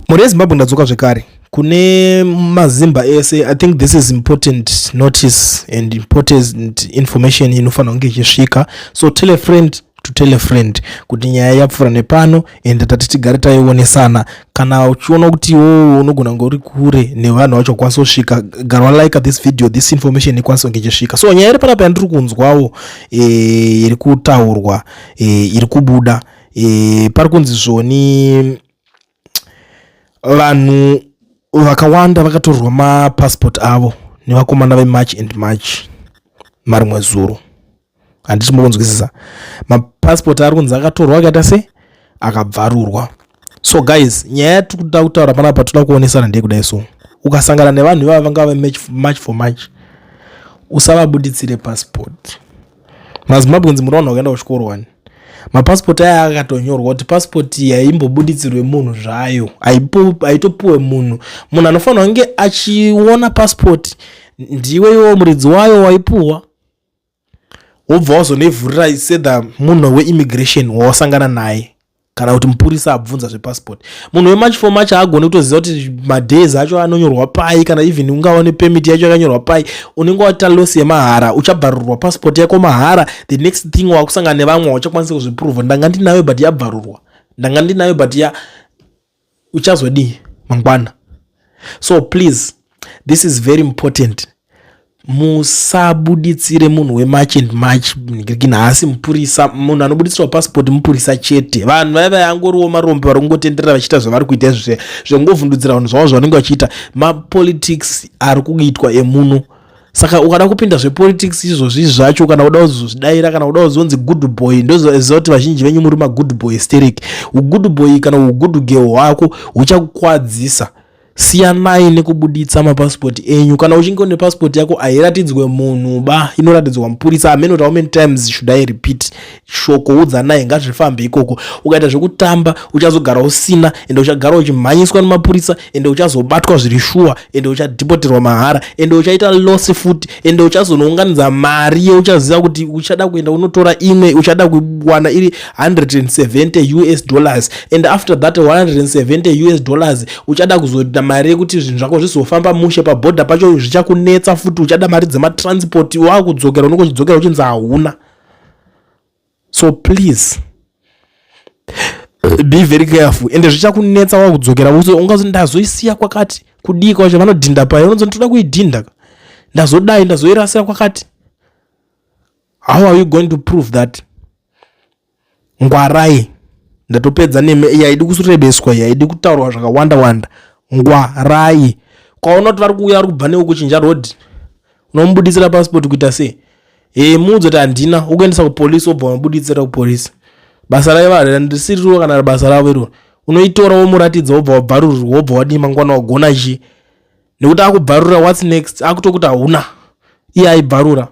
Mhuri yeZimbabwe ndadzoka zvekare kune mazimba ese. I think this is important notice and important information inofanira kunge ichisvika, so tell a friend to tell a friend kuti nyaya yapfuura nepano and tati tigare taionesana. Kana uchiona kuti iwewe unogona kunge uri kure nevanhu vacho kwanisa kusvika, gara like this video, this information ikwanisa kunge ichisvika. So nyaya iri panapa yandiri kunzwawo iri kutaurwa iri kubuda pari kunzi zvoni vanhu vakawanda vakatorwa mapassport avo nevakomana veMarch and March marimwe zuro. Handiti mbonzwisisa mapassport ari kunzi akatorwa akaita se akabvarurwa. So guys, nyaya yatikuda kutaura panapa toda kuonesana ndeyekudai. So ukasangana nevanhu ivava vanga veMarch for March, usavabuditsire passport. maZimbabwenzi muri vanhu vakaenda kuchikoro wani, mapassport aya akatonyorwa kuti passport iyi haimbobuditsirwe munhu zvayo, haitopuwe munhu anofanira kunge achiona passport ndiwe iwo muridzi wayo waipuwa, wobva wazonevhurira sedha munhu weimmigration wawasangana naye kana kuti mupurisa abvunza zvepassport. Munhu weMarch for March haagoni kutoziva kuti madays acho anonyorwa pai, kana even ungaone permit yacho yakanyorwa pai. Unenge waita loss yemahara, uchabvarurwa passport yako mahara. The next thing wakusangana nevamwe wachakwanisa kuzviprove, ndanga ndinayo but yabvarurwa, ndanga ndinayo but uchazodii mangwana. So please, this is very important. Musabuditsire munhu weMarch and March asi mupurisa. Munhu anobuditsirwa passport mupurisa chete. Vanhu vaiva yangoriwo marombe vari kungotenderera vachiita zvavari kuita zvengovhundudzira vanhu zvavo zvavanenge vachiita. Mapolitics ari kuitwa emuno. Saka ukada kupinda zvepolitics izvozvi zvacho, kana uda kuzozvidaira, kana uda kuzonzi good boy, ndoziva kuti vazhinji venyu muri magood boy hysteric. Ugood boy kana ugood girl hwako huchakukwadzisa. Siyanai nekubuditsa mapassport enyu. Kana uchinge une passport yako hairatidzwe munhu ba, inoratidzwa mupurisa. Ameno how many times should I repeat? Shoko udza naye ngazvifambe ikoko. Ukaita zvekutamba uchazogara usina, ende uchagara uchimhanyiswa nemapurisa, ende uchazobatwa zviri shuwa, ende uchadhipoterwa mahara, ende uchaita loss futi, ende uchazonounganidza mari yeuchaziva kuti uchada kuenda unotora imwe, uchada kuwana iri $170, and after that $170 uchada kuzoita mari yekuti zvinhu zvako zvizofamba mushe pabhodha pacho zvichakunetsa futi. Uchada mari dzematransport, wakudzokera unokuchidzokera uchinzi hauna. So please be very careful, ende zvichakunetsa wakudzokera ungazi ndazoisiya kwakati kudii kwacho vanodhinda payo, unonzi ndoda kuidhinda, ndazodai ndazoirasira kwakati. How are you going to prove that? Ngwarai, ndatopedza neme iyi haidi kusurebeswa, iyi haidi kutaurwa zvakawanda wanda. Ngwarai, kwaunoti vari kuuya vari kubva neukuchinja road, unomubuditsira passport kuita sei? Muudzoti handina, ukuendesa kupolisi, wobva wamubuditsira kupolisi. Basa raiva ndisiriro kana basa ravo iroro. Unoitora womuratidza, wobva wabvarurirwa, wobva wadii mangwana wagona chi. Nekuti akubvarura, what's next? Akutokuti hauna, iye aibvarura.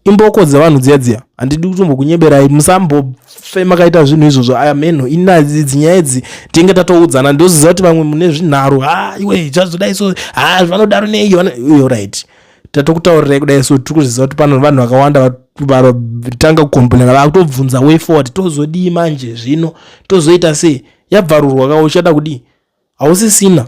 Imboko dzevanhu dziya handidi kutombokunyeberai, musambofema kaita zvinhu izvozvo. Aya menho inadzi nyaya idzi tinge tatoudzana, ndoziva kuti vamwe mune zvinharo, iwe zvazodai so, vanodaro nei, right. Tatokutaurirai kudai so, tiri kuzviziva kuti pano vanhu vakawanda vatanga kukomplaina, vakutobvunza way forward, tozodii manje zvino, tozoita sei? Yabvarurwa kawo uchada kudii? Hausisina.